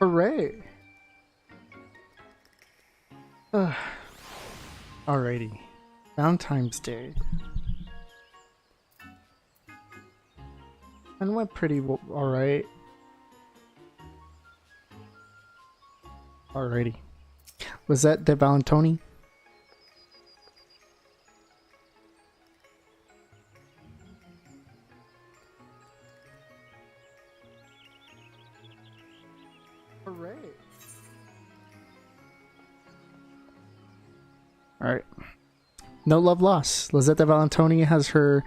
Hooray! Alrighty. Valentine's Day. And went pretty alright. Alrighty. Lisette de Valentone. Hooray. Alright. No love lost. Lisette de Valentone has her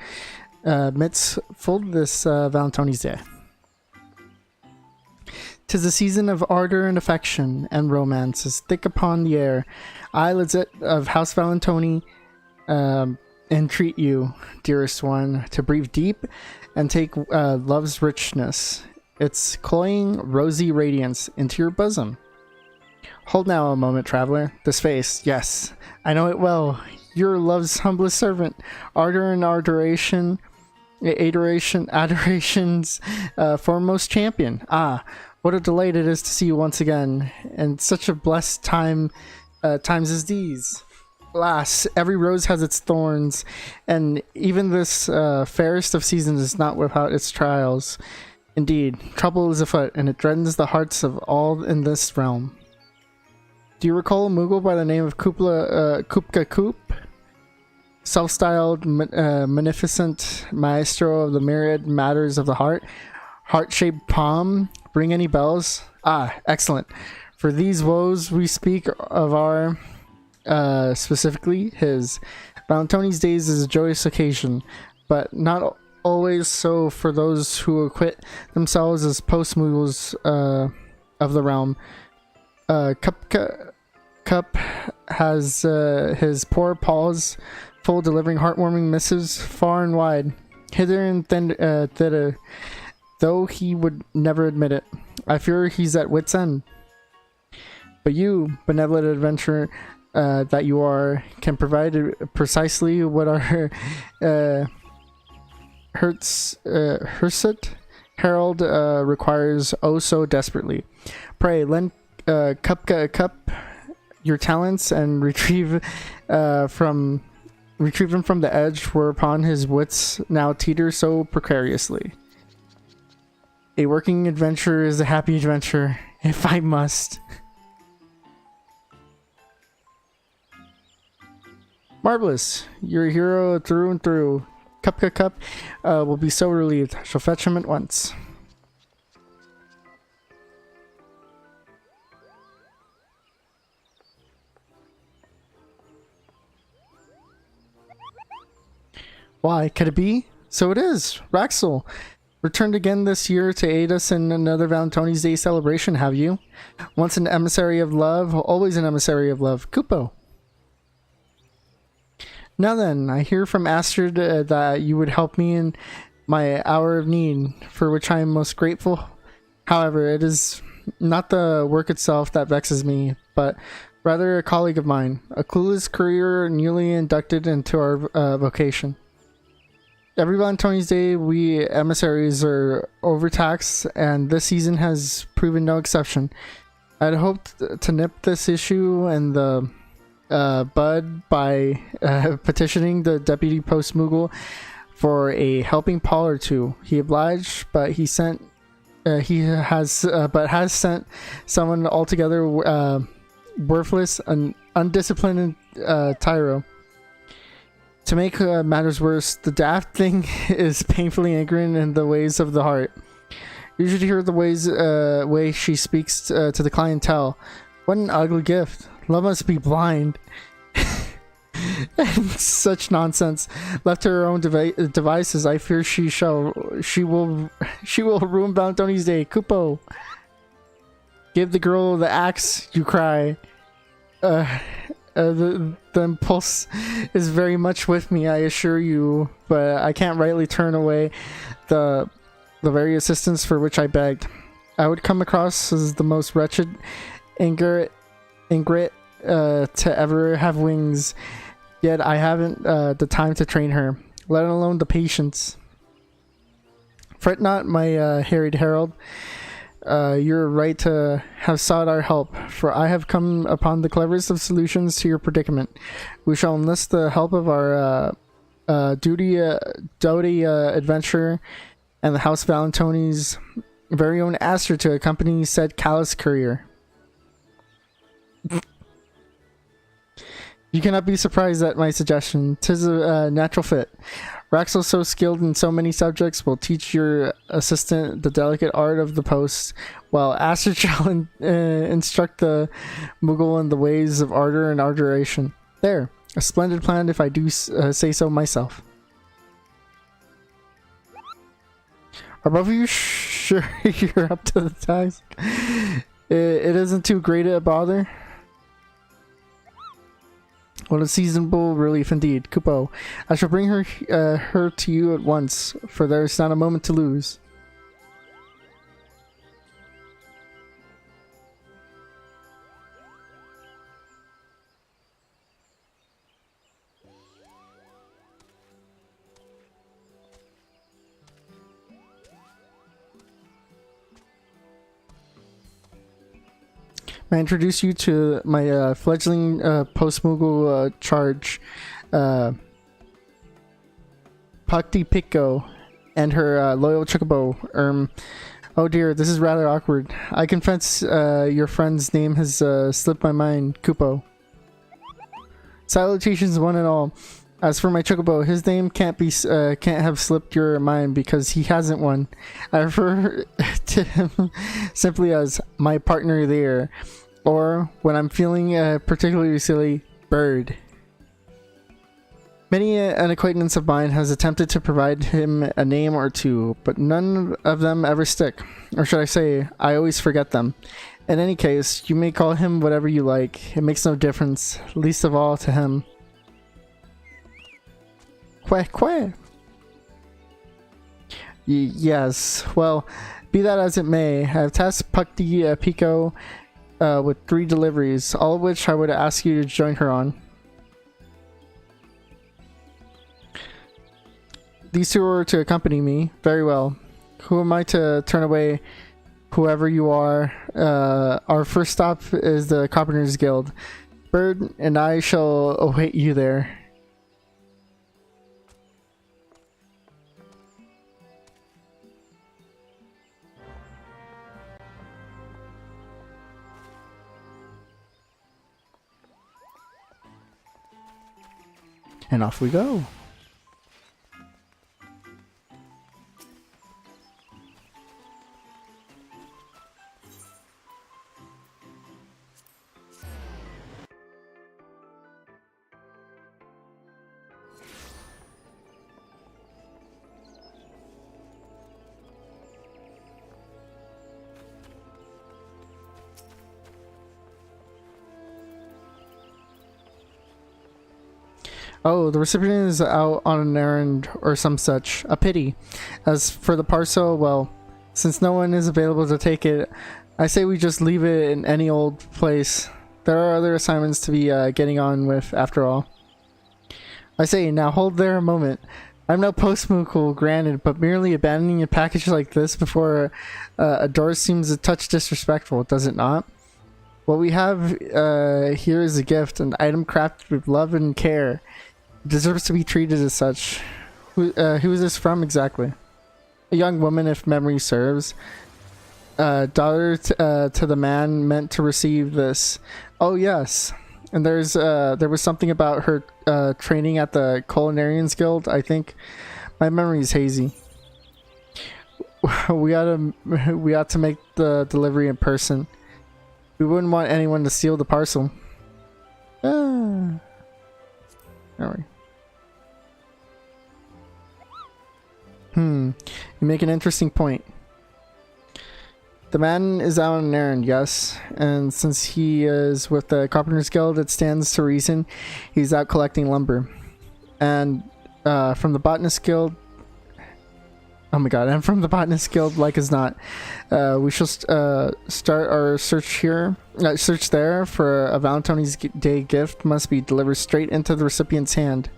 mitts full this Valentine's Day. 'Tis a season of ardor and affection, and romance is thick upon the air. I, Lisette of House Valentone, entreat you, dearest one, to breathe deep and take love's richness, its cloying, rosy radiance, into your bosom. Hold now a moment, traveler. This face, yes, I know it well. Your love's humblest servant, ardor and adoration's foremost champion. Ah, what a delight it is to see you once again, and such a blessed times as these. Alas, every rose has its thorns, and even this fairest of seasons is not without its trials. Indeed, trouble is afoot, and it dreadens the hearts of all in this realm. Do you recall a Moogle by the name of Kupka Koop? Self-styled, magnificent maestro of the myriad matters of the heart? Heart-shaped palm? Ring any bells? Ah, excellent. For these woes we speak of our, specifically his. Valentine's Days is a joyous occasion, but not always so for those who acquit themselves as post-Moogles of the realm. Cup has his poor paws full, delivering heartwarming missives far and wide, hither and thither, though he would never admit it. I fear he's at wit's end. But you, benevolent adventurer that you are, can provide precisely what our Hirsute Herald requires oh so desperately. Pray, lend Cup your talents and retrieve him from the edge whereupon his wits now teeter so precariously. A working adventure is a happy adventure, if I must. Marvelous! You're a hero through and through. Cup will be so relieved. I shall fetch him at once. Why, could it be? So it is! Raxel! Returned again this year to aid us in another Valentine's Day celebration, have you? Once an emissary of love, always an emissary of love. Kupo! Now then, I hear from Astrid that you would help me in my hour of need, for which I am most grateful. However, it is not the work itself that vexes me, but rather a colleague of mine, a clueless courier newly inducted into our vocation. Every Valentine's Day, we emissaries are overtaxed, and this season has proven no exception. I'd hoped to nip this issue in the bud by petitioning the deputy post Moogle for a helping paw or two. He obliged, but has sent someone altogether worthless and undisciplined tyro. To make matters worse, the daft thing is painfully ignorant in the ways of the heart. You should hear the way she speaks to the clientele. What an ugly gift. Love must be blind. And such nonsense. Left to her own devices, I fear she will ruin Valentine's Day. Kupo! Give the girl the axe, you cry. The impulse is very much with me, I assure you, but I can't rightly turn away the very assistance for which I begged. I would come across as the most wretched ingrat to ever have wings, yet I haven't the time to train her, let alone the patience. Fret not, my harried herald. you're right to have sought our help, for I have come upon the cleverest of solutions to your predicament. We shall enlist the help of our doughty adventurer and the House Valentone's very own Aster to accompany said callous courier. You cannot be surprised at my suggestion. 'Tis a natural fit. Raxel, so skilled in so many subjects, will teach your assistant the delicate art of the post, while Aster shall instruct the Moogle in the ways of ardor and arduration. There, a splendid plan if I do say so myself. Are both of you sure you're up to the task? It isn't too great a bother. What a seasonable relief indeed. Kupo, I shall bring her to you at once, for there is not a moment to lose. I introduce you to my fledgling post-Moogle charge, Pakti Pico, and her loyal Chocobo. Oh dear, this is rather awkward. I confess your friend's name has slipped my mind, Kupo. Salutations one and all. As for my Chocobo, his name can't have slipped your mind because he hasn't one. I refer to him simply as my partner there, or when I'm feeling particularly silly, Bird. Many an acquaintance of mine has attempted to provide him a name or two, but none of them ever stick. Or should I say, I always forget them. In any case, you may call him whatever you like. It makes no difference, least of all to him. Quack. Yes, well, be that as it may, I have tasked Pakti Pico with 3 deliveries, all of which I would ask you to join her on. These 2 are to accompany me. Very well. Who am I to turn away? Whoever you are. Our first stop is the Carpenters Guild. Bird and I shall await you there. And off we go. Oh, the recipient is out on an errand or some such. A pity. As for the parcel, well, since no one is available to take it, I say we just leave it in any old place. There are other assignments to be getting on with after all. I say, now hold there a moment. I'm no post-Moogle, granted, but merely abandoning a package like this before a door seems a touch disrespectful, does it not? What we have here is a gift, an item crafted with love and care. It deserves to be treated as such. Who is this from exactly? A young woman, if memory serves. Daughter to the man meant to receive this. Oh yes. And there was something about her training at the Culinarians Guild, I think. My memory is hazy. We ought to make the delivery in person. We wouldn't want anyone to steal the parcel. Alright. You make an interesting point. The man is out on an errand, yes, and since he is with the Carpenters Guild, it stands to reason he's out collecting lumber. And from the Botanist Guild, oh my god, and from the Botanist Guild, like as not, we shall start our search here. Search there for a Valentine's Day gift must be delivered straight into the recipient's hand.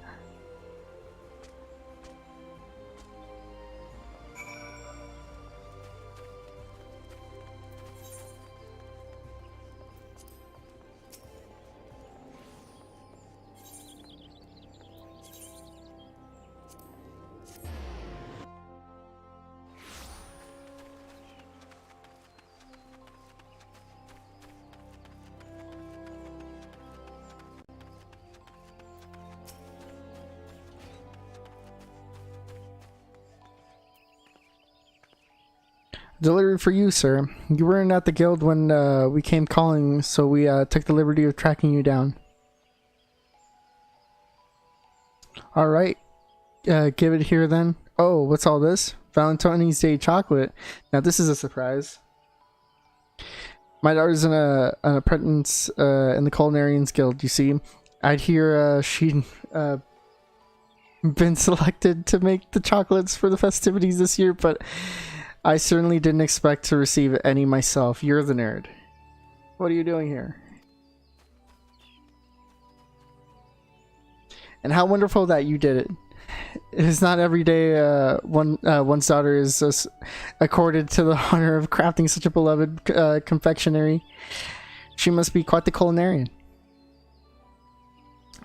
Delivery for you, sir. You weren't at the guild when we came calling, so we took the liberty of tracking you down. Alright, give it here then. Oh, what's all this? Valentine's Day chocolate. Now this is a surprise. My daughter's an apprentice in the Culinarians Guild, you see. I'd hear she'd been selected to make the chocolates for the festivities this year, but I certainly didn't expect to receive any myself. You're the nerd. What are you doing here? And how wonderful that you did it. It is not every day one's daughter is accorded to the honor of crafting such a beloved confectionery. She must be quite the culinarian.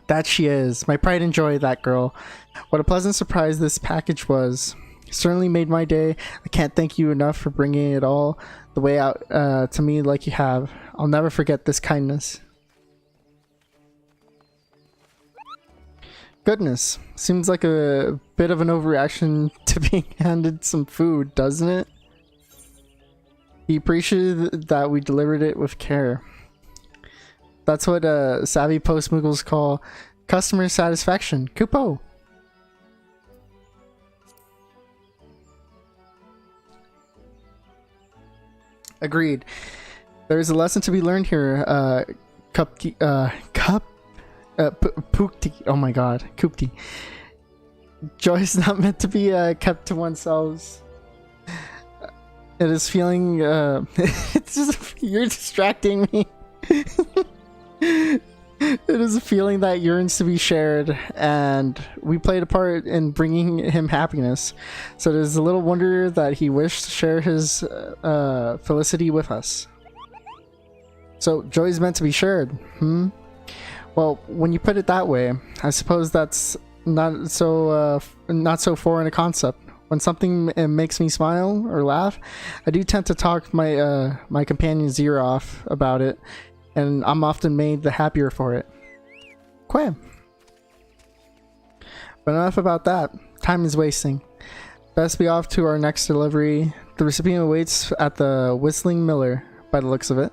That she is. My pride and joy, that girl. What a pleasant surprise this package was. Certainly made my day. I can't thank you enough for bringing it all the way out to me like you have. I'll never forget this kindness. Goodness, seems like a bit of an overreaction to being handed some food, doesn't it? He appreciated that we delivered it with care. That's what savvy post-moogles call customer satisfaction. Kupo! Agreed. There's a lesson to be learned here, Pookti. Oh my god, Koopti. Joy is not meant to be kept to oneself. It is feeling. It's just you're distracting me. It is a feeling that yearns to be shared, and we played a part in bringing him happiness. So it is a little wonder that he wished to share his felicity with us. So joy is meant to be shared. Well, when you put it that way, I suppose that's not so foreign a concept. When something makes me smile or laugh, I do tend to talk my companion's ear off about it, and I'm often made the happier for it. Quam. But enough about that. Time is wasting. Best be off to our next delivery. The recipient awaits at the Whistling Miller, by the looks of it.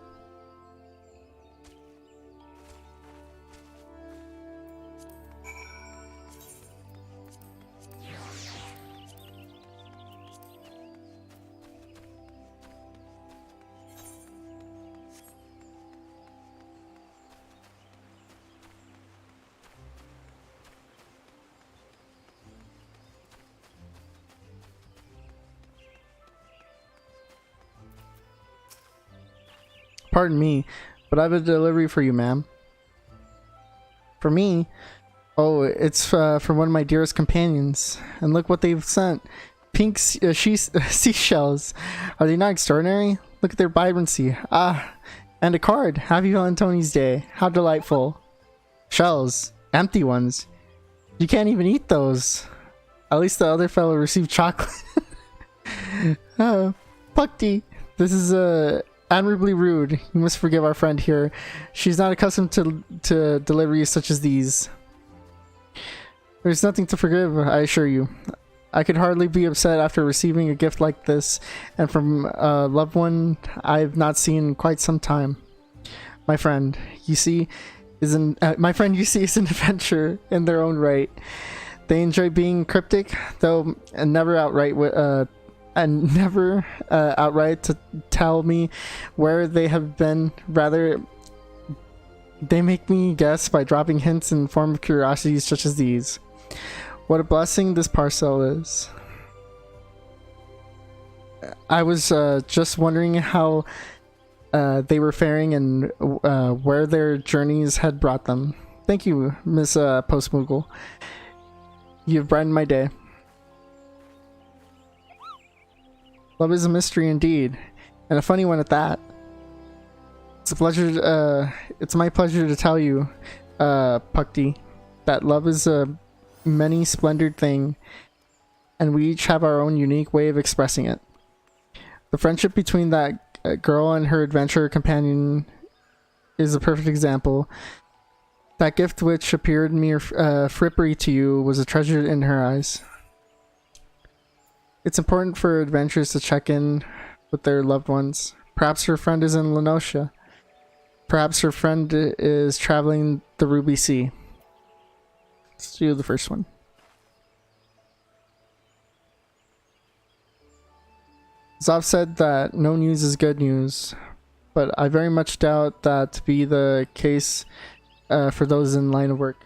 Pardon me, but I have a delivery for you, ma'am. For me? Oh, it's for one of my dearest companions. And look what they've sent. Pink seashells. Are they not extraordinary? Look at their vibrancy. Ah, and a card. Happy Valentine's Day. How delightful. Shells. Empty ones. You can't even eat those. At least the other fellow received chocolate. Pukti. This is admirably rude. You must forgive our friend here. She's not accustomed to deliveries such as these. There's nothing to forgive, I assure you. I could hardly be upset after receiving a gift like this, and from a loved one I've not seen in quite some time. My friend, you see, is an adventure in their own right. They enjoy being cryptic, though, and never outright to tell me where they have been. Rather, they make me guess by dropping hints in the form of curiosities such as these. What a blessing this parcel is. I was just wondering how they were faring and where their journeys had brought them. Thank you, Miss Postmoogle. You've brightened my day. Love is a mystery indeed, and a funny one at that. It's a pleasure. It's my pleasure to tell you, Pukti, that love is a many splendored thing, and we each have our own unique way of expressing it. The friendship between that girl and her adventure companion is a perfect example. That gift, which appeared mere frippery to you, was a treasure in her eyes. It's important for adventurers to check in with their loved ones. Perhaps her friend is in Lenosha. Perhaps her friend is traveling the Ruby Sea. Let's do the first one. Zov said that no news is good news, but I very much doubt that to be the case for those in line of work.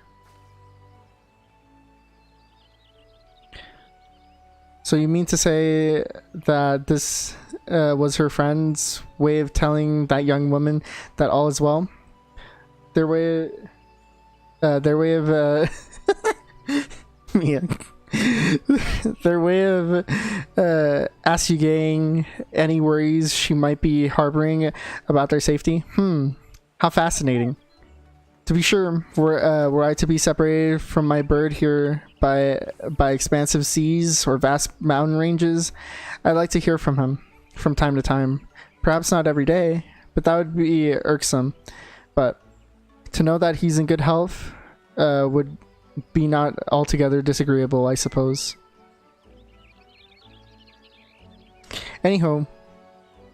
So you mean to say that this was her friend's way of telling that young woman that all is well? Their way of Mia. Their way of assuaging any worries she might be harboring about their safety. How fascinating. To be sure, were I to be separated from my bird here by expansive seas or vast mountain ranges, I'd like to hear from him from time to time. Perhaps not every day, but that would be irksome. But to know that he's in good health would be not altogether disagreeable, I suppose. Anyhow,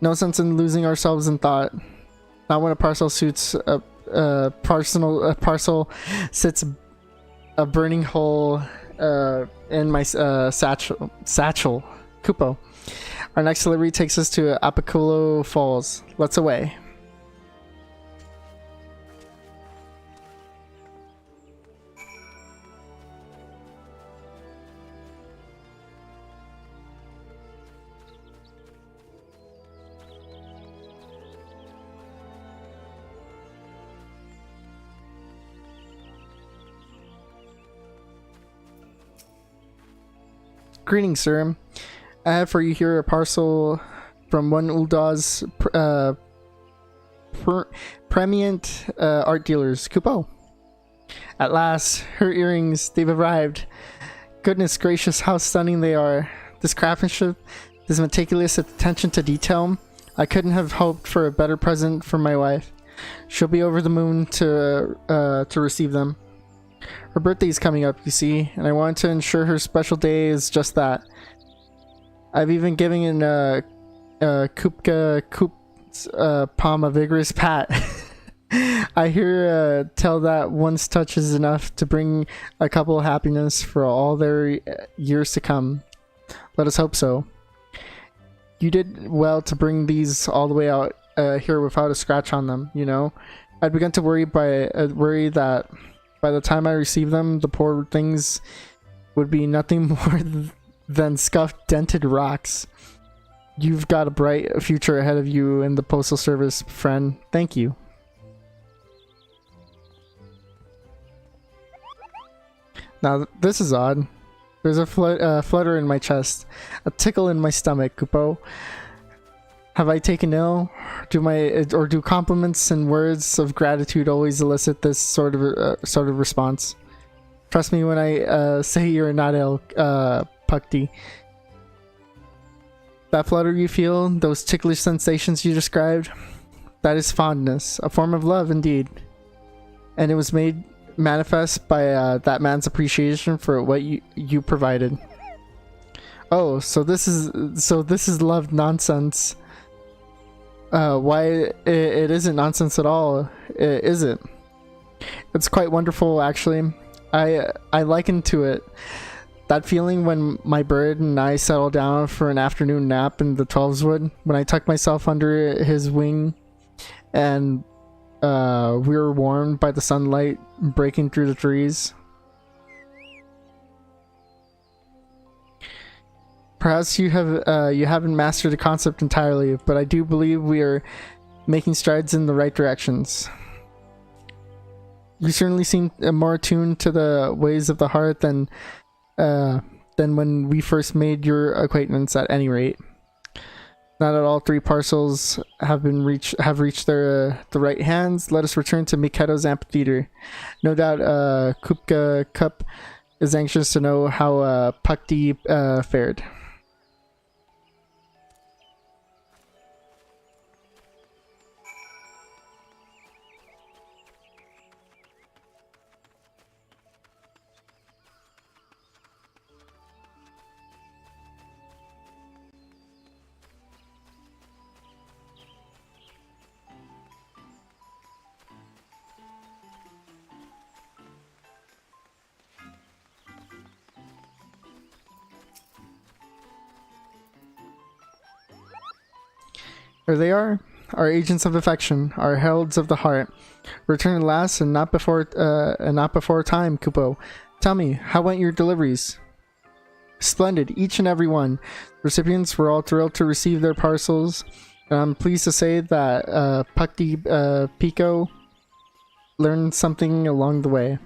no sense in losing ourselves in thought. Not when a parcel sits a burning hole in my satchel. Kupo. Our next delivery takes us to Apiculo Falls. Let's away. Greetings, sir. I have for you here a parcel from one Uldaw's premiant art dealers, Kupo. At last, her earrings, they've arrived. Goodness gracious, how stunning they are. This craftsmanship, this meticulous attention to detail. I couldn't have hoped for a better present for my wife. She'll be over the moon to receive them. Her birthday's coming up, you see, and I want to ensure her special day is just that. I've even given Kupka Koop's palm a vigorous pat. I hear tell that one's touch is enough to bring a couple of happiness for all their years to come. Let us hope so. You did well to bring these all the way out here without a scratch on them, you know. I'd begun to worry that by the time I received them, the poor things would be nothing more than scuffed, dented rocks. You've got a bright future ahead of you in the postal service, friend. Thank you. Now, this is odd. There's a flutter in my chest, a tickle in my stomach, Kupo. Have I taken ill? Do compliments and words of gratitude always elicit this sort of response? Trust me when I say you're not ill, Pukti. That flutter you feel, those ticklish sensations you described, that is fondness, a form of love indeed. And it was made manifest by that man's appreciation for what you provided. Oh, so this is love nonsense. Why it isn't nonsense at all, is it? It's quite wonderful, actually. I liken to it that feeling when my bird and I settled down for an afternoon nap in the 12's wood, when I tucked myself under his wing and we were warmed by the sunlight breaking through the trees. Perhaps you haven't mastered the concept entirely, but I do believe we are making strides in the right directions. You certainly seem more attuned to the ways of the heart than when we first made your acquaintance, at any rate. Now that all three parcels have reached the right hands, let us return to Mikedo's amphitheater. No doubt Kupka Cup is anxious to know how Pukti fared. There they are, our agents of affection, our heralds of the heart. Return at last, and not before time, Kupo. Tell me, how went your deliveries? Splendid, each and every one. Recipients were all thrilled to receive their parcels. And I'm pleased to say that Pukti Pico learned something along the way.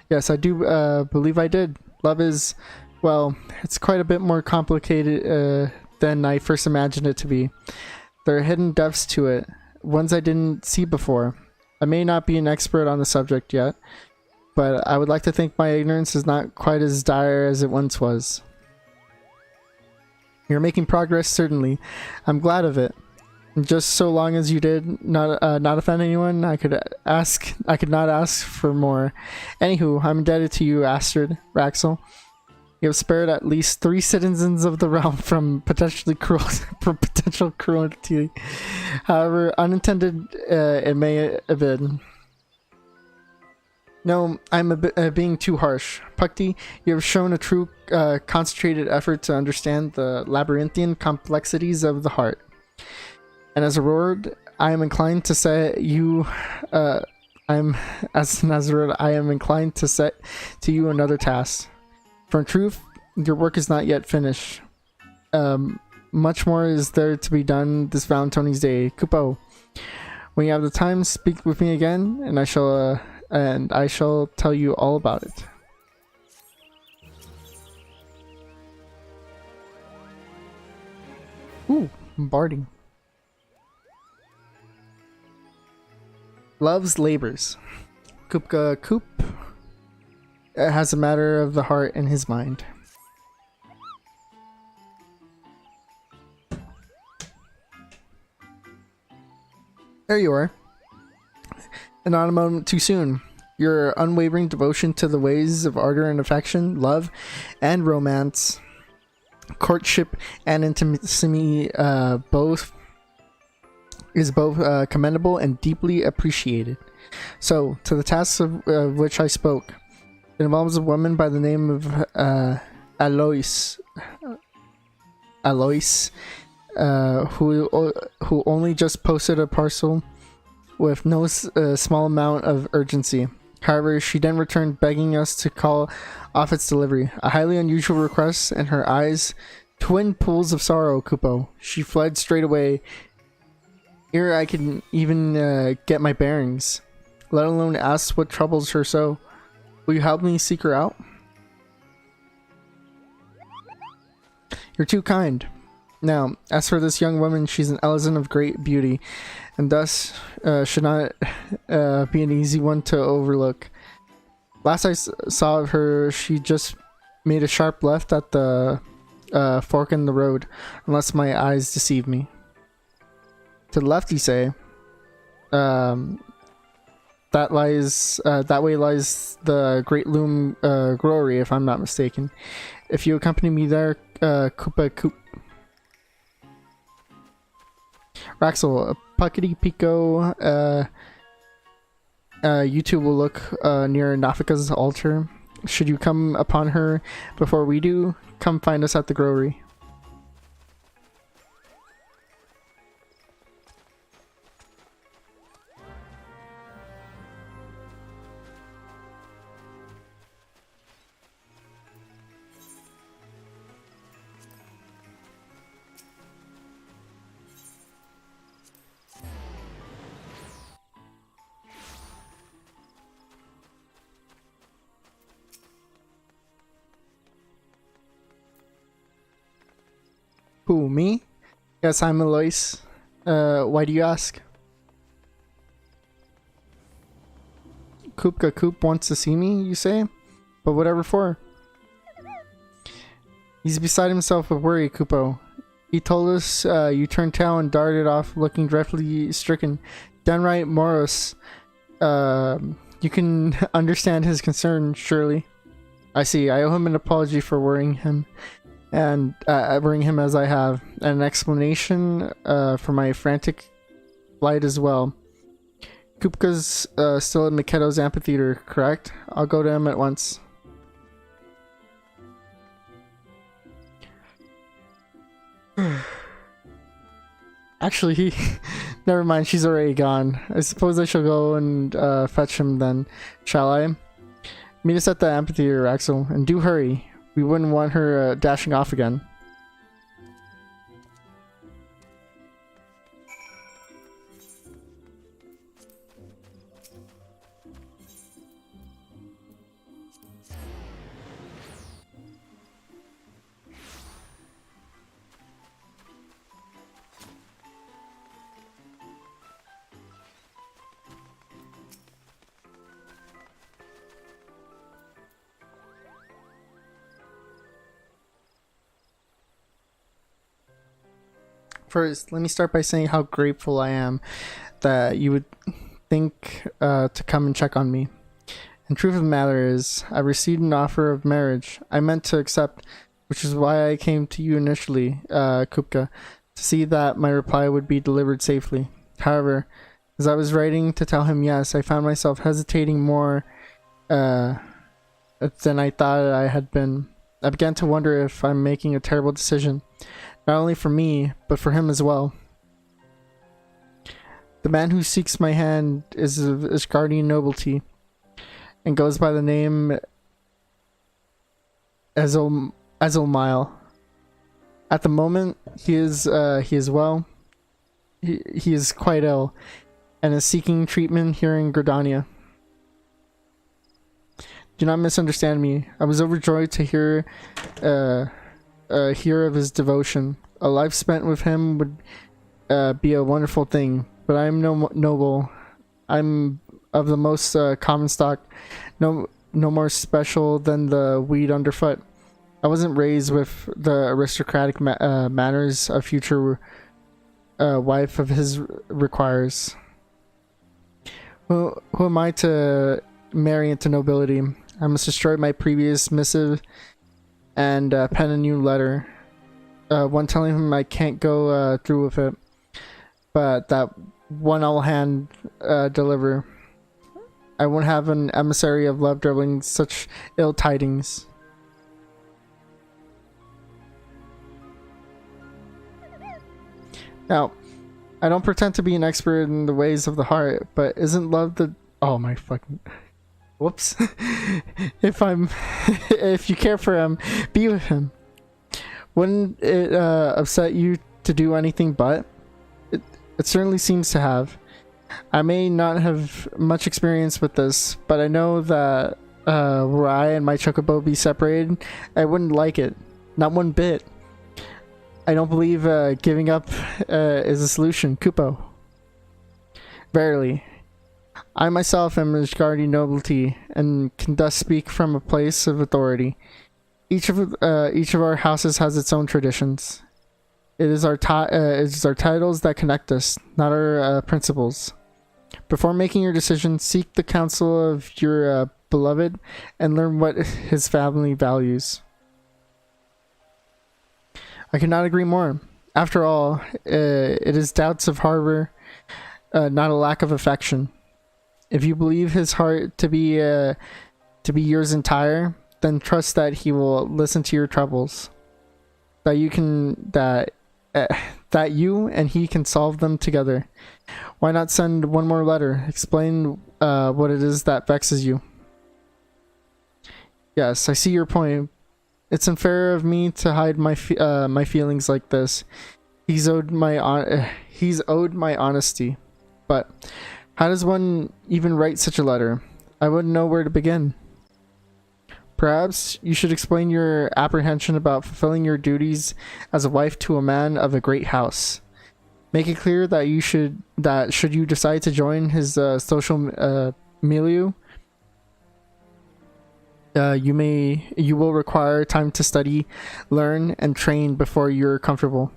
Yes, I do believe I did. Love is, well, it's quite a bit more complicated than I first imagined it to be. There are hidden depths to it, ones I didn't see before. I may not be an expert on the subject yet, but I would like to think my ignorance is not quite as dire as it once was. You're making progress, certainly. I'm glad of it. Just so long as you did not offend anyone, I could not ask for more. Anywho, I'm indebted to you, Astrid, Raxel. You have spared at least 3 citizens of the realm from potential cruelty. However unintended it may have been. No, I'm being too harsh. Pukti, you have shown a true concentrated effort to understand the labyrinthian complexities of the heart. And as a reward, I am inclined to set you I am inclined to set to you another task. For in truth, your work is not yet finished. Much more is there to be done this Valentine's Day. Kupo, when you have the time, speak with me again, and I shall tell you all about it. Ooh, barding. Love's labors. Kupka Koop has a matter of the heart in his mind. There you are. And not a moment too soon. Your unwavering devotion to the ways of ardor and affection, love and romance, courtship and intimacy both commendable and deeply appreciated. So, to the tasks of which I spoke. It involves a woman by the name of Alois, who only just posted a parcel with no small amount of urgency. However, she then returned begging us to call off its delivery. A highly unusual request, and her eyes twin pools of sorrow, Kupo. She fled straight away. Ere I can even get my bearings, let alone ask what troubles her so. Will you help me seek her out? You're too kind. Now, as for this young woman, she's an Elizan of great beauty, and thus should not be an easy one to overlook. Last I saw of her, she just made a sharp left at the fork in the road, unless my eyes deceive me. To the left, you say? That way lies the Great Loom Growery, if I'm not mistaken. If you accompany me there, Koopa Koop. Raxel, Puckety Pico, you two will look near Nafika's altar. Should you come upon her before we do, come find us at the Growery. Who, me? Yes, I'm Alois. Why do you ask? Koopka Koop wants to see me, you say? But whatever for? He's beside himself with worry, Kupo. He told us you turned tail and darted off looking dreadfully stricken. Downright morose. You can understand his concern, surely. I see. I owe him an apology for worrying him. And worrying him as I have, and an explanation for my frantic flight as well. Kupka's still at Mikedo's amphitheater, correct? I'll go to him at once. Actually, never mind. She's already gone. I suppose I shall go and fetch him then. Shall I? Meet us at the amphitheater, Axel, and do hurry. We wouldn't want her dashing off again. First, let me start by saying how grateful I am that you would think to come and check on me. And truth of the matter is, I received an offer of marriage I meant to accept, which is why I came to you initially, Kupka, to see that my reply would be delivered safely. However, as I was writing to tell him yes, I found myself hesitating more than I thought I had been. I began to wonder if I'm making a terrible decision. Not only for me, but for him as well. The man who seeks my hand is of Ishgardian nobility, and goes by the name Ezelmile. At the moment, he is well. He is quite ill, and is seeking treatment here in Gridania. Do not misunderstand me. I was overjoyed to hear of his devotion. A life spent with him would be a wonderful thing, but I am no noble. I'm of the most common stock, no more special than the weed underfoot. I wasn't raised with the aristocratic manners a future wife of his requires. Who am I to marry into nobility? I must destroy my previous missive and pen a new letter, one telling him I can't go through with it, but that one I'll hand deliver. I won't have an emissary of love dribbling such ill tidings. Now, I don't pretend to be an expert in the ways of the heart, but isn't love the... Oh my fucking... Whoops. If you care for him, be with him. Wouldn't it upset you to do anything but? It certainly seems to have. I may not have much experience with this, but I know that were I and my chocobo be separated, I wouldn't like it. Not one bit. I don't believe giving up is a solution, Kupo. Verily. I myself am a Ishgardian nobility, and can thus speak from a place of authority. Each of our houses has its own traditions. It is our titles that connect us, not our principles. Before making your decision, seek the counsel of your beloved, and learn what his family values. I could not agree more. After all, it is doubts of harbor, not a lack of affection. If you believe his heart to be yours entire, then trust that he will listen to your troubles. That you and he can solve them together. Why not send one more letter? Explain what it is that vexes you. Yes, I see your point. It's unfair of me to hide my feelings like this. He's owed my honesty, but how does one even write such a letter? I wouldn't know where to begin. Perhaps you should explain your apprehension about fulfilling your duties as a wife to a man of a great house. Make it clear that should you decide to join his social milieu, you will require time to study, learn, and train before you're comfortable.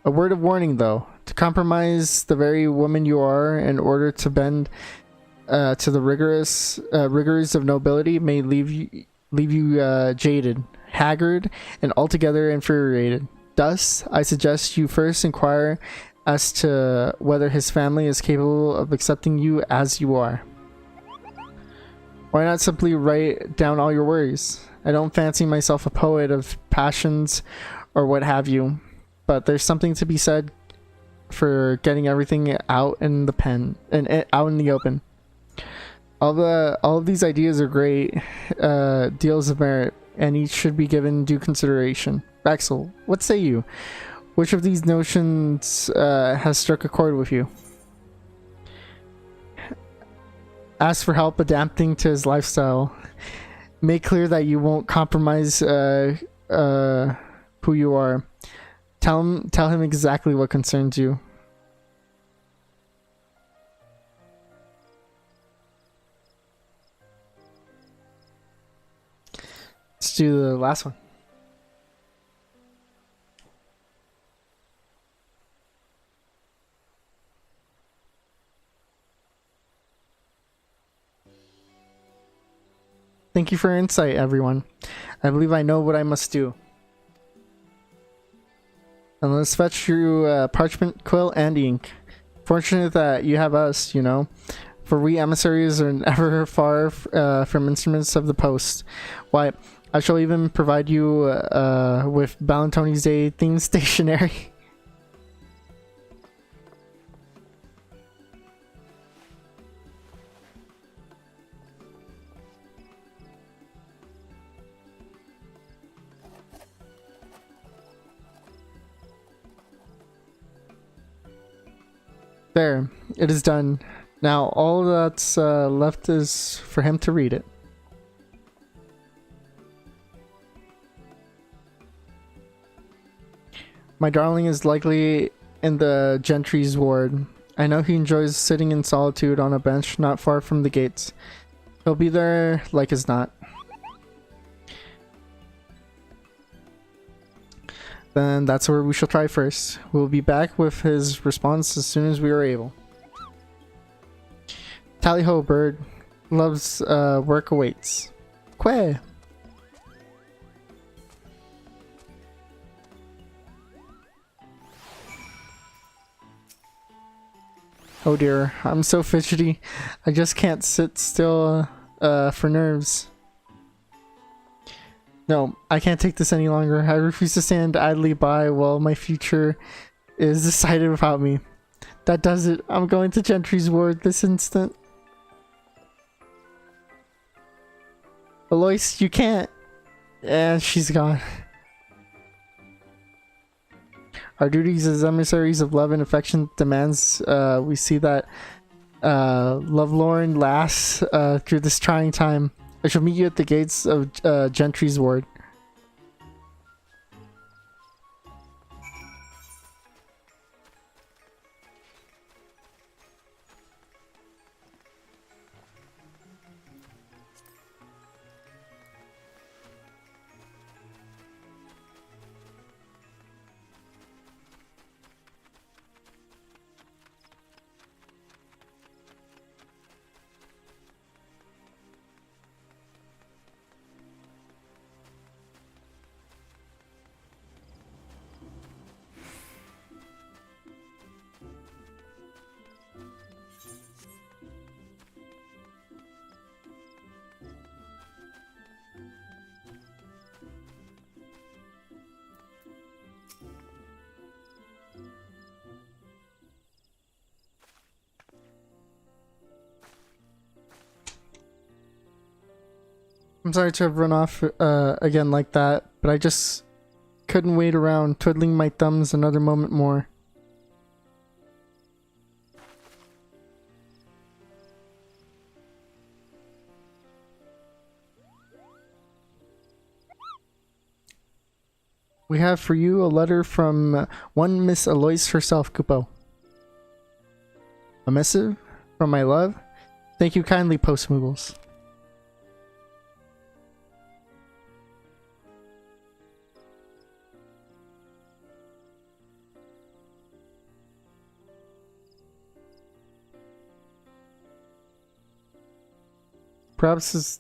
A word of warning, though. To compromise the very woman you are in order to bend to the rigors of nobility may leave you jaded, haggard, and altogether infuriated. Thus, I suggest you first inquire as to whether his family is capable of accepting you as you are. Why not simply write down all your worries? I don't fancy myself a poet of passions or what have you. but there's something to be said for getting everything out in the pen and out in the open. All of these ideas are great deals of merit, and each should be given due consideration. Axel, what say you? Which of these notions has struck a chord with you? Ask for help adapting to his lifestyle. Make clear that you won't compromise who you are. Tell him exactly what concerns you. Let's do the last one. Thank you for your insight, everyone. I believe I know what I must do. And let's fetch you parchment, quill, and ink. Fortunate that you have us, you know, for we emissaries are never far from instruments of the post. Why, I shall even provide you with Valentione's Day themed stationery. There, it is done. Now all that's left is for him to read it. My darling is likely in the gentry's ward. I know he enjoys sitting in solitude on a bench not far from the gates. He'll be there like as not. Then that's where we shall try first. We'll be back with his response as soon as we are able. Tally-ho, bird. Love's work awaits. Quay. Oh dear, I'm so fidgety. I just can't sit still for nerves. No, I can't take this any longer. I refuse to stand idly by while my future is decided without me. That does it. I'm going to Gentry's ward this instant. Alois, you can't. And she's gone. Our duties as emissaries of love and affection demands we see that lovelorn lass through this trying time. I shall meet you at the gates of Gentry's ward. I'm sorry to have run off again like that, but I just couldn't wait around twiddling my thumbs another moment more. We have for you a letter from one Miss Alois herself, Kupo. A missive from my love? Thank you kindly, Post Moogles. Perhaps this is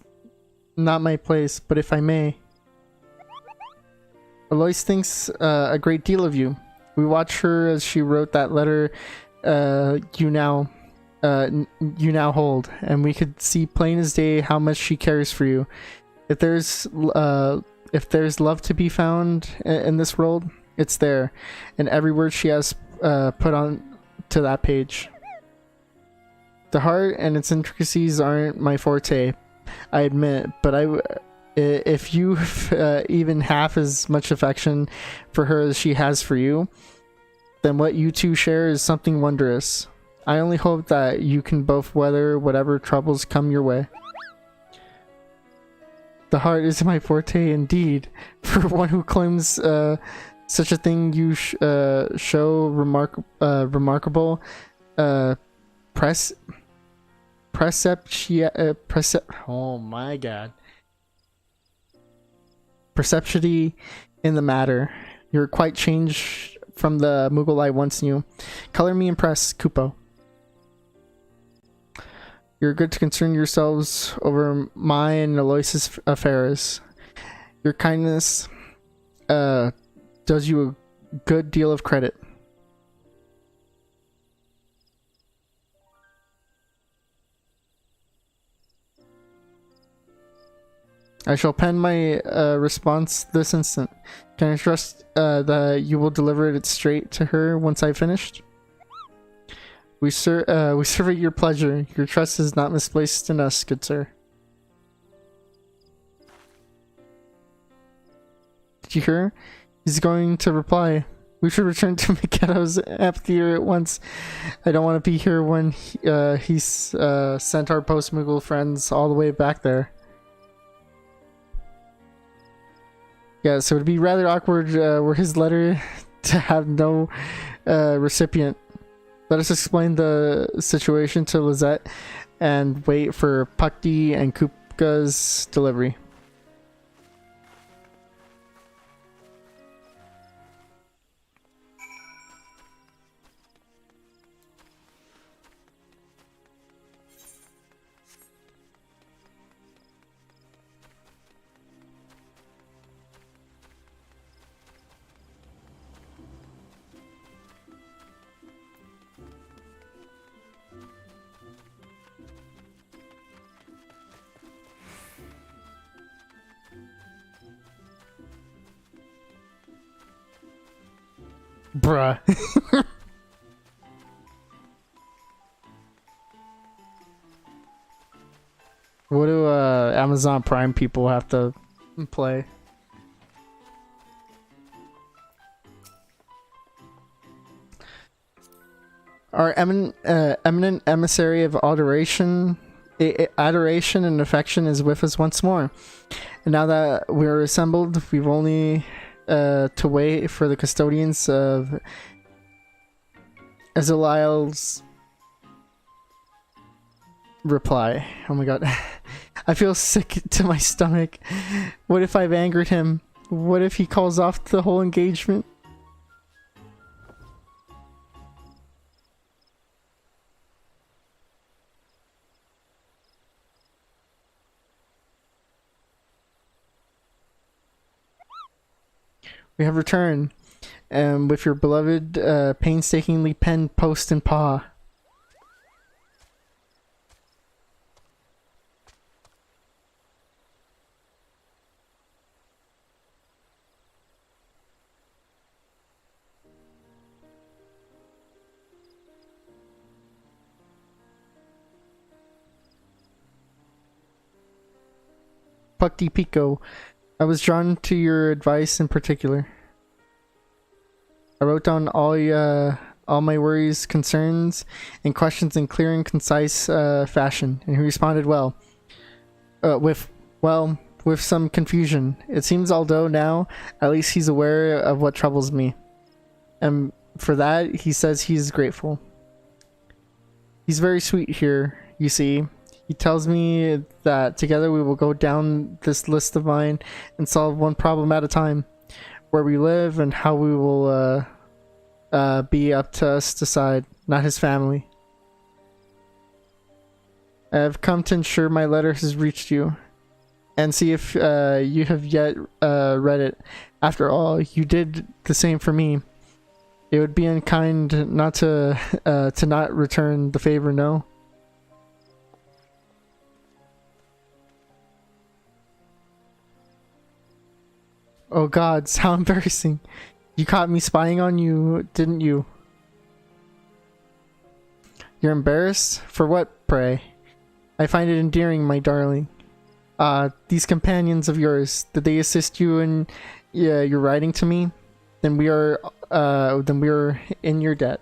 not my place, but if I may. Alois thinks a great deal of you. We watched her as she wrote that letter you now hold, and we could see plain as day how much she cares for you. If there's love to be found in this world, It's there, and every word she has put on to that page. The heart and its intricacies aren't my forte, I admit, but if you've even half as much affection for her as she has for you, then what you two share is something wondrous. I only hope that you can both weather whatever troubles come your way. The heart is my forte indeed. For one who claims such a thing, you show remarkable oh my god. Perception in the matter. You're quite changed from the Moogle I once knew. Color me impressed, Kupo. You're good to concern yourselves over my and Aloysius' affairs. Your kindness does you a good deal of credit. I shall pen my response this instant. Can I trust that you will deliver it straight to her once I've finished? We serve at your pleasure. Your trust is not misplaced in us, good sir. Did you hear? He's going to reply. We should return to Mikado's amphitheater at once. I don't want to be here when he's sent our post-Moogle friends all the way back there. Yeah, so it'd be rather awkward were his letter to have no recipient. Let us explain the situation to Lizette and wait for Pukti and Kupka's delivery. Bruh. What do Amazon Prime people have to play? Our eminent emissary of adoration and affection is with us once more. And now that we're assembled, we've only to wait for the custodians of Azaliel's reply. Oh my god. I feel sick to my stomach. What if I've angered him? What if he calls off the whole engagement? We have returned, with your beloved, painstakingly penned post and paw. Pukti Pico, I was drawn to your advice in particular. I wrote down all my worries, concerns, and questions in clear and concise fashion, and he responded well. With some confusion. It seems although now, at least he's aware of what troubles me. And for that, he says he's grateful. He's very sweet here, you see. He tells me that together we will go down this list of mine and solve one problem at a time. Where we live and how we will be up to us to decide, not his family. I have come to ensure my letter has reached you and see if you have yet read it. After all, you did the same for me. It would be unkind not to not return the favor, no? Oh gods, how embarrassing. You caught me spying on you, didn't you? You're embarrassed? For what, pray? I find it endearing, my darling. These companions of yours, did they assist you in your writing to me? Then we are in your debt.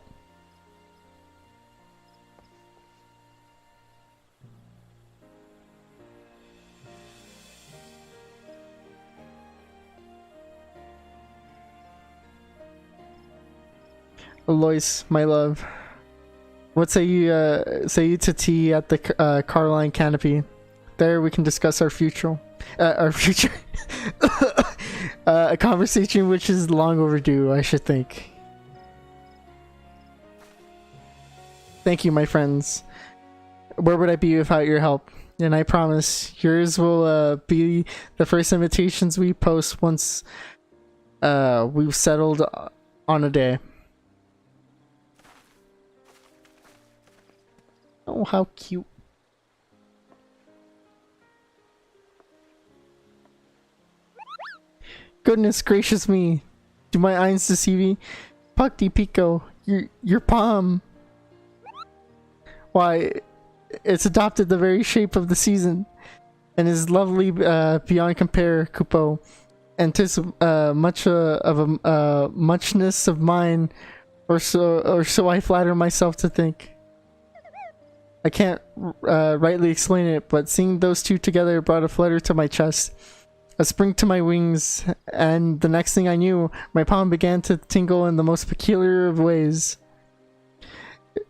Alois, my love. What say you to tea at the Carline Canopy? There we can discuss our future. A conversation which is long overdue, I should think. Thank you, my friends. Where would I be without your help? And I promise, yours will be the first invitations we post once we've settled on a day. Oh, how cute. Goodness gracious me. Do my eyes deceive me? Puckty Pico, your palm. Why, it's adopted the very shape of the season and is lovely beyond compare, Kupo. And 'tis much of a muchness of mine, or so I flatter myself to think. I can't rightly explain it, but seeing those two together brought a flutter to my chest, a spring to my wings, and the next thing I knew, my palm began to tingle in the most peculiar of ways.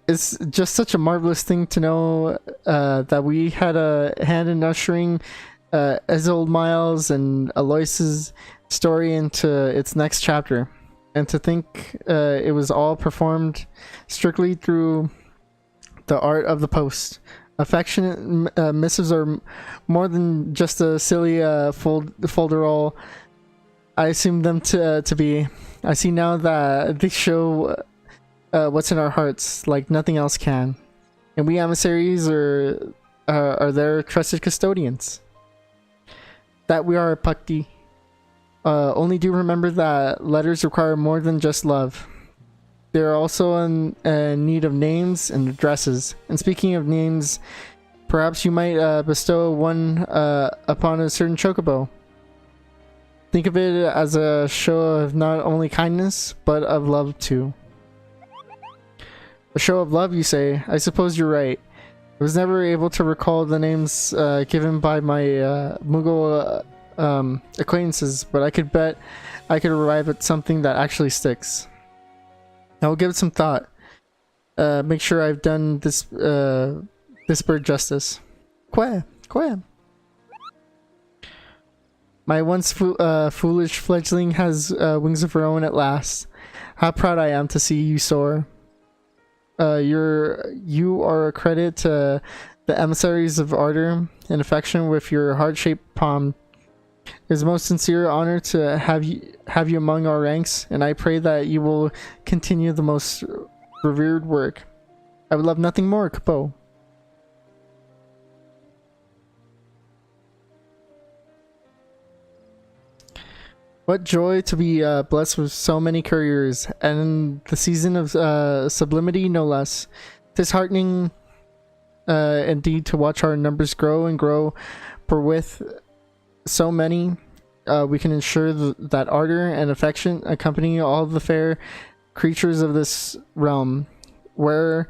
It's just such a marvelous thing to know that we had a hand in ushering Ezold Miles and Alois's story into its next chapter, and to think it was all performed strictly through the art of the post. Affectionate missives are more than just a silly folderol I assume them to be. I see now that they show what's in our hearts like nothing else can, and we emissaries are their trusted custodians. That we are, Puckty. Only do remember that letters require more than just love. They are also in need of names and addresses. And speaking of names, perhaps you might bestow one upon a certain chocobo. Think of it as a show of not only kindness, but of love too. A show of love, you say? I suppose you're right. I was never able to recall the names given by my Mughal acquaintances, but I could bet I could arrive at something that actually sticks. I will give it some thought. Make sure I've done this bird justice. Quah! Quah! My once foolish fledgling has wings of her own at last. How proud I am to see you soar. You are a credit to the emissaries of ardor and affection with your heart-shaped palm. It is a most sincere honor to have you among our ranks, and I pray that you will continue the most revered work. I would love nothing more, Kapo. What joy to be blessed with so many couriers, and in the season of sublimity no less. 'Tis heartening indeed to watch our numbers grow and grow, for with so many we can ensure that ardor and affection accompany all the fair creatures of this realm, where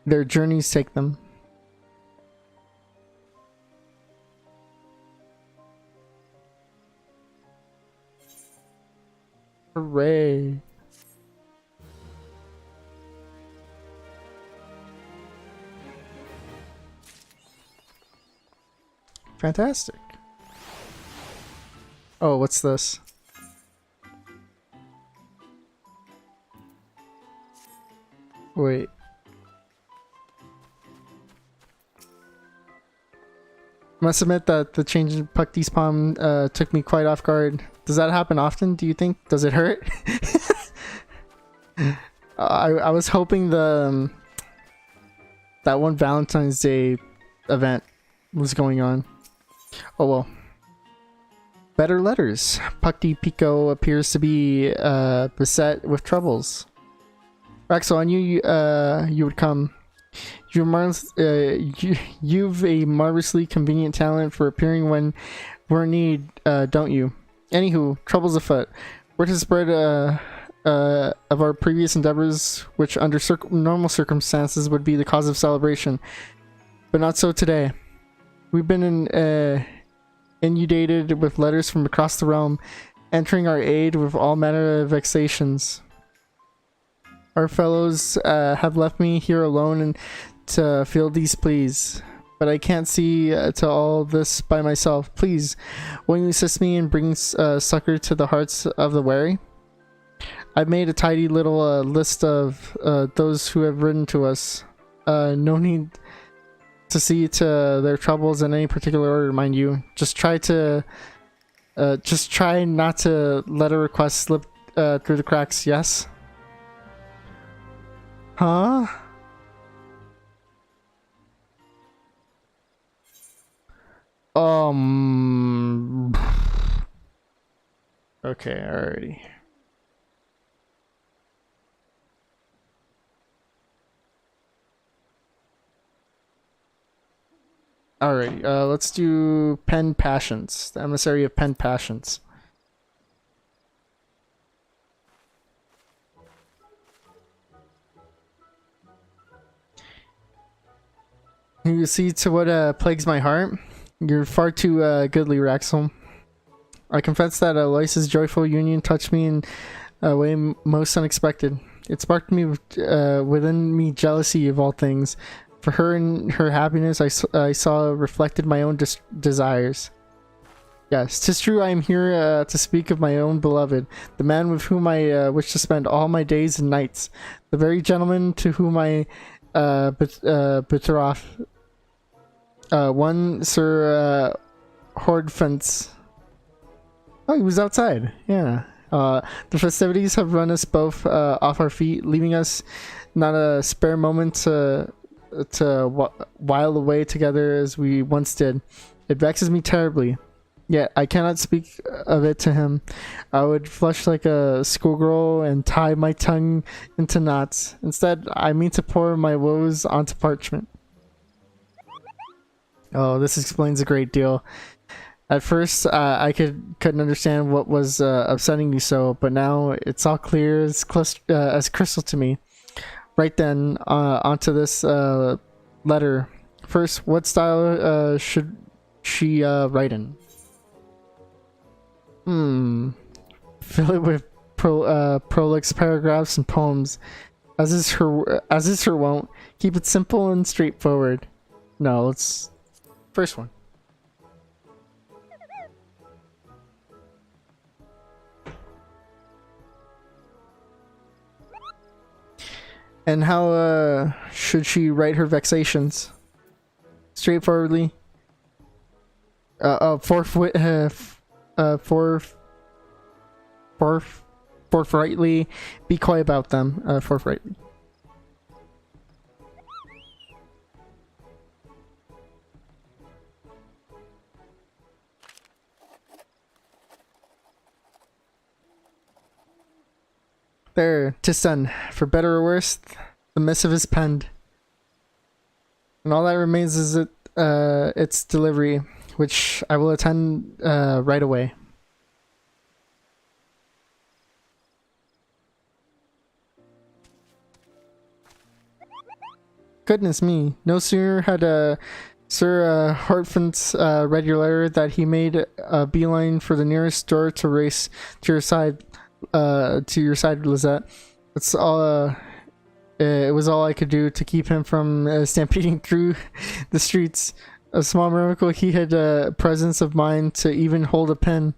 their journeys take them. Hooray! Fantastic. Oh, what's this? Wait. Must admit that the change in Puckty's palm took me quite off guard. Does that happen often, do you think? Does it hurt? I was hoping that one Valentine's Day event was going on. Oh well. Better letters. Pucty Pico appears to be beset with troubles. Raxel, I knew you would come. You've a marvelously convenient talent for appearing when we're in need, don't you? Anywho, troubles afoot. Word has spread of our previous endeavors, which under normal circumstances would be the cause of celebration, but not so today. We've been inundated with letters from across the realm, entering our aid with all manner of vexations. Our fellows have left me here alone and to field these pleas, but I can't see to all this by myself. Please, will you assist me and bring succor to the hearts of the wary? I've made a tidy little list of those who have written to us. No need to see to their troubles in any particular order, mind you. Just try not to let a request slip through the cracks, yes? Huh? Okay, alrighty. Alrighty, let's do Pen Passions, the emissary of Pen Passions. You see to what plagues my heart? You're far too goodly, Raxel. I confess that Aloysius' joyful union touched me in a way most unexpected. It sparked me within me jealousy of all things. For her and her happiness, I saw reflected my own desires. Yes, 'tis true I am here to speak of my own beloved, the man with whom I wish to spend all my days and nights, the very gentleman to whom I betroth. One Sir Hordfence. Oh, he was outside. Yeah. The festivities have run us both off our feet, leaving us not a spare moment to while away together as we once did. It vexes me terribly, yet I cannot speak of it to him. I would flush like a schoolgirl and tie my tongue into knots. Instead, I mean to pour my woes onto parchment. Oh, this explains a great deal. At first, I couldn't understand what was upsetting you so, but now it's all clear as crystal to me. Right then, onto this letter. First, what style should she write in? Fill it with prolix paragraphs and poems, as is her wont. Keep it simple and straightforward. No, let's first one. And how should she write her vexations? Straightforwardly. Forthrightly. Be coy about them. Forthrightly. There, 'tis done. For better or worse, the missive is penned. And all that remains is its delivery, which I will attend right away. Goodness me, no sooner had Sir Hartford's read your letter that he made a beeline for the nearest door to race to your side, Lizette. It's all. It was all I could do to keep him from stampeding through the streets. A small miracle he had presence of mind to even hold a pen.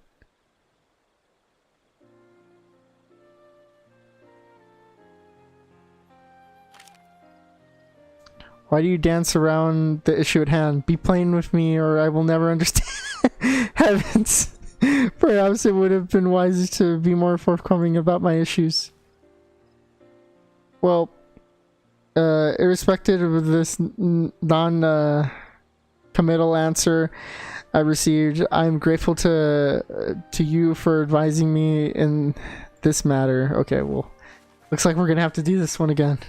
Why do you dance around the issue at hand? Be plain with me, or I will never understand. Heavens! Perhaps it would have been wiser to be more forthcoming about my issues. Well, irrespective of this committal answer I received. I'm grateful to you for advising me in this matter. Okay, well, looks like we're gonna have to do this one again.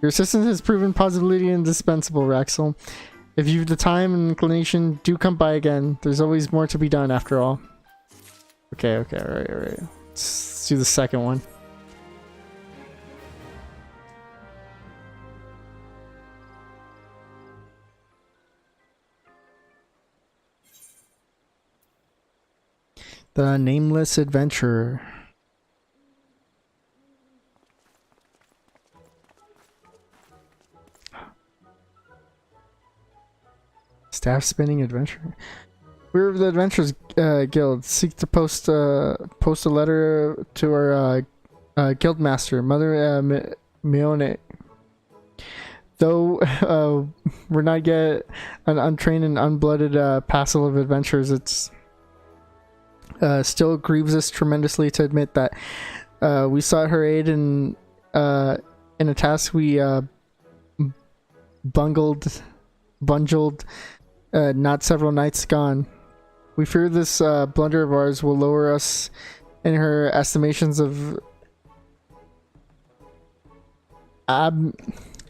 Your assistance has proven positively indispensable, Raxel. If you've the time and inclination, do come by again. There's always more to be done after all. Okay, alright. Let's do the second one. The Nameless Adventurer. Staff spinning adventure. We're the Adventurers Guild. Seek to post a letter to our guild master, Mother Mione. Though we're not yet an untrained and unblooded passel of adventurers, it's still grieves us tremendously to admit that we sought her aid in a task we bungled not several nights gone. We fear this blunder of ours will lower us in her estimations of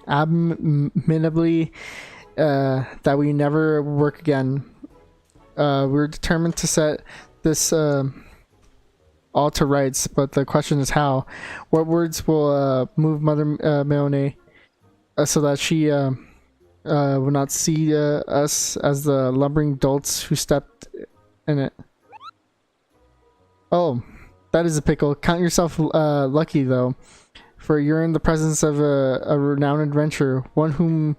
abominably that we never work again. We're determined to set this all to rights, but the question is how. What words will move Mother Meone so that she will not see us as the lumbering dolts who stepped in it? Oh, that is a pickle. Count yourself lucky, though, for you're in the presence of a renowned adventurer, one whom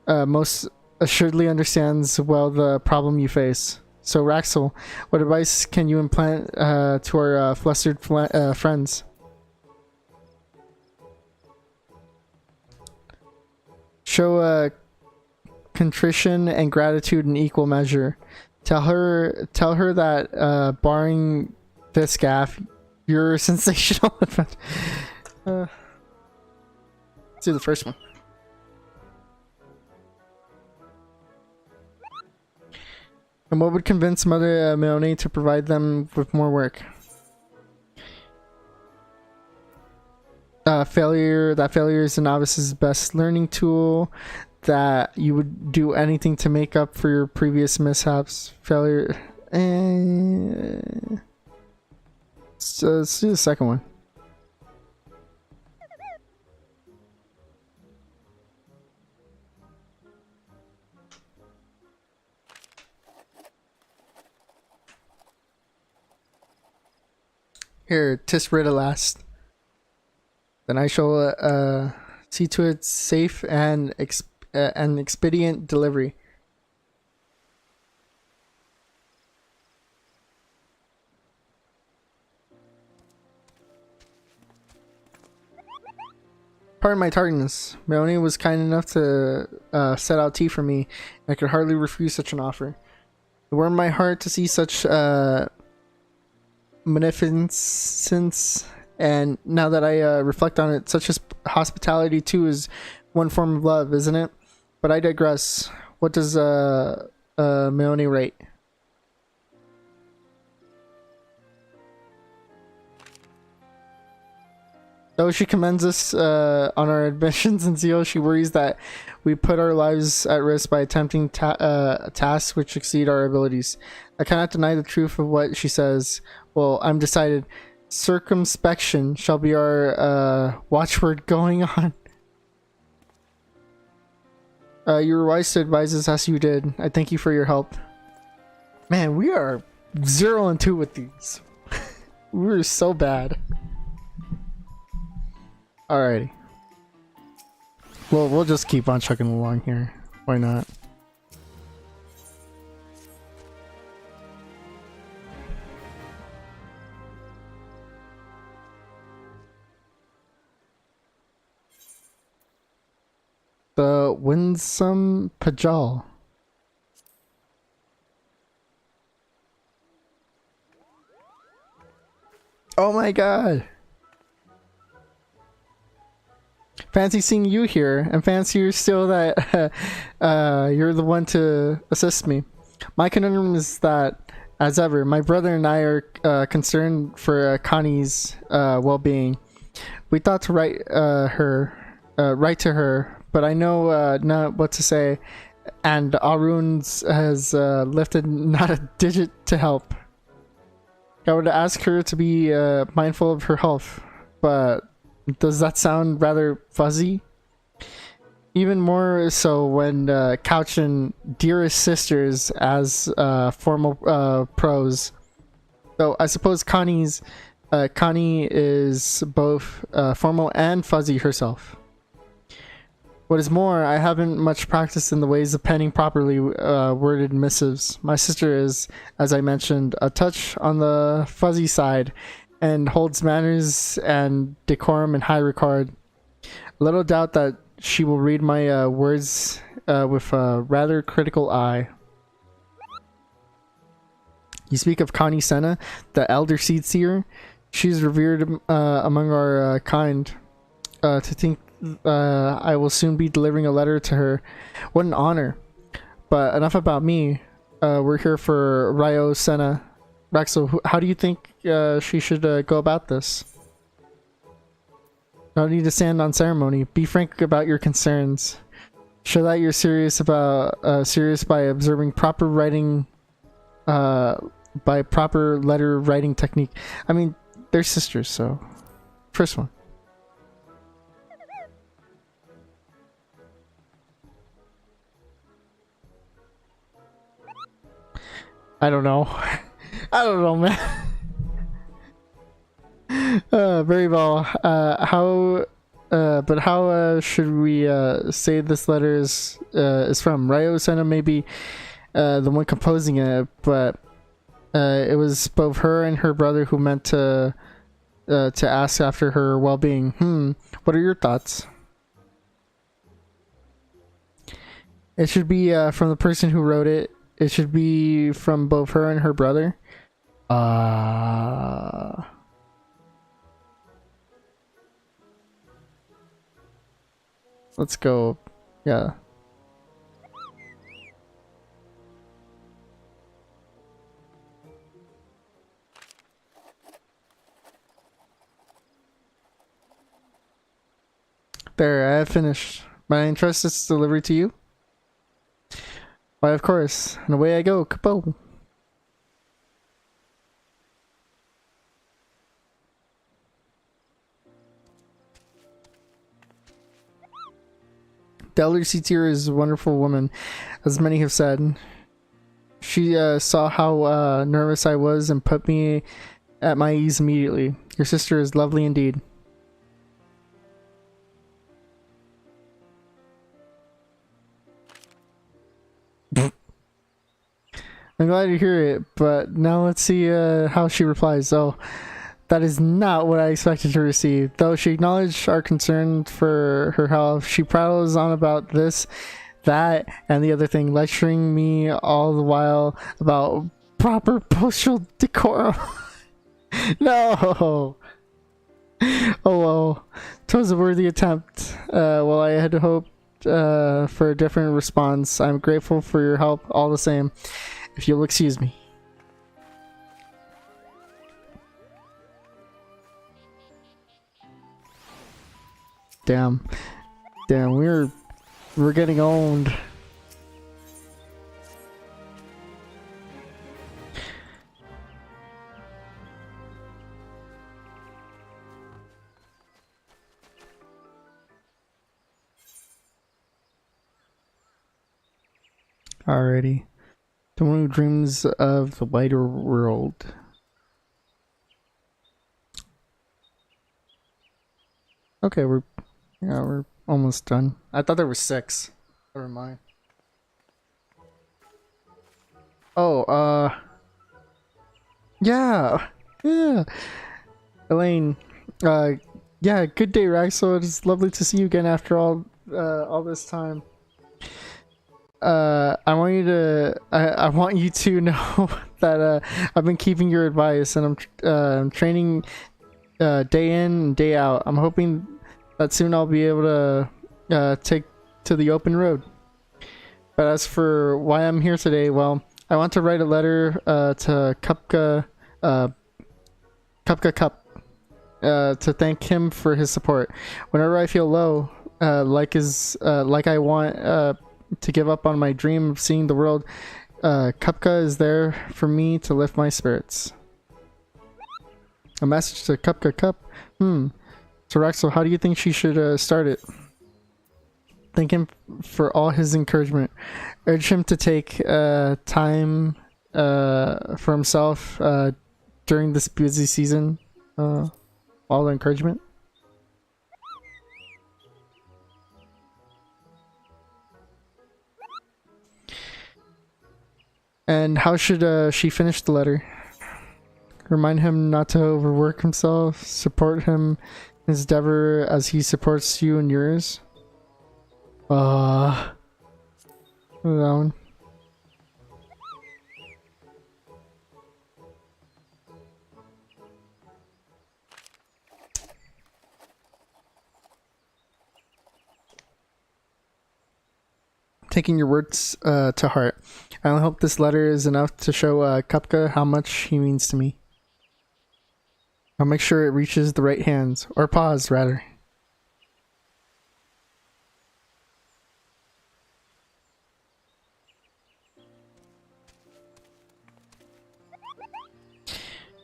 most assuredly understands well the problem you face. So, Raxel, what advice can you implant to our flustered friends? Show contrition and gratitude in equal measure. Tell her that barring this gaffe, you're sensational. Let's do the first one. And what would convince Mother Meone to provide them with more work? Failure is a novice's best learning tool. That you would do anything to make up for your previous mishaps. Failure. Let's do the second one. Here, tis rid last. Then I shall see to its safe and expedient delivery. Pardon my tardiness. Meone was kind enough to set out tea for me. I could hardly refuse such an offer. It warmed my heart to see such munificence, and now that I reflect on it, such as hospitality too is one form of love, isn't it? But I digress. What does Meone rate? Though she commends us on our ambitions and zeal, she worries that we put our lives at risk by attempting tasks which exceed our abilities. I cannot deny the truth of what she says. Well, I'm decided. Circumspection shall be our watchword going on. You were wise to advise us as you did. I thank you for your help. Man, we are 0 and 2 with these. We're so bad. Alrighty. Well, we'll just keep on chugging along here. Why not? The Winsome Pajal. Oh my god! Fancy seeing you here, and fancier still that you're the one to assist me. My conundrum is that, as ever, my brother and I are concerned for Connie's well-being. We thought to write to her, but I know not what to say, and Arun's has lifted not a digit to help. I would ask her to be mindful of her health, but does that sound rather fuzzy? Even more so when couched in dearest sisters as formal prose. So I suppose Connie is both formal and fuzzy herself. What is more, I haven't much practice in the ways of penning properly worded missives. My sister is, as I mentioned, a touch on the fuzzy side and holds manners and decorum in high regard. Little doubt that she will read my words with a rather critical eye. You speak of Connie Senna, the elder seed seer. She's revered among our kind. To think I will soon be delivering a letter to her. What an honor. But enough about me. We're here for Ryo Senna. Raxel, how do you think she should go about this? No need to stand on ceremony. Be frank about your concerns. Show that you're serious by observing proper writing, by proper letter writing technique. I mean, they're sisters, so first one. I don't know. I don't know, man. Very well. How should we say this letter is from? Ryo Senna may be the one composing it, but it was both her and her brother who meant to ask after her well-being. What are your thoughts? It should be from the person who wrote it. It should be from both her and her brother. Let's go. Yeah. There, I have finished. My entrust this delivery to you? Why, of course. And away I go. Kaboom. The elder Seetier is a wonderful woman, as many have said. She saw how nervous I was and put me at my ease immediately. Your sister is lovely indeed. I'm glad to hear it, but now let's see how she replies. Oh, that is not what I expected to receive. Though she acknowledged our concern for her health, she prattles on about this, that, and the other thing, lecturing me all the while about proper postal decorum. No! Oh well, 'twas a worthy attempt. Well, I had hoped for a different response. I'm grateful for your help all the same. If you'll excuse me. Damn, we're getting owned. Alrighty. The one who dreams of the wider world. Okay, we're almost done. I thought there were 6. Never mind. Oh, yeah. Elaine, yeah, good day, Raxel. It's lovely to see you again after all this time. I want you to know that I've been keeping your advice, and I'm training day in and day out. I'm hoping that soon I'll be able to take to the open road. But as for why I'm here today, well, I want to write a letter to Kupka Cup to thank him for his support. Whenever I feel low, like I want to give up on my dream of seeing the world, Kupka is there for me to lift my spirits. A message to Kupka Cup? So Raxel, how do you think she should start it? Thank him for all his encouragement. Urge him to take time for himself during this busy season. All the encouragement. And how should she finish the letter? Remind him not to overwork himself. Support him in his endeavor as he supports you and yours. That one. Taking your words to heart. I hope this letter is enough to show Kupka how much he means to me. I'll make sure it reaches the right hands, or paws rather.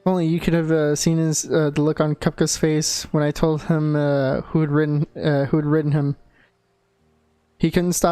Only you could have seen his the look on Kupka's face when I told him who had written him. He couldn't stop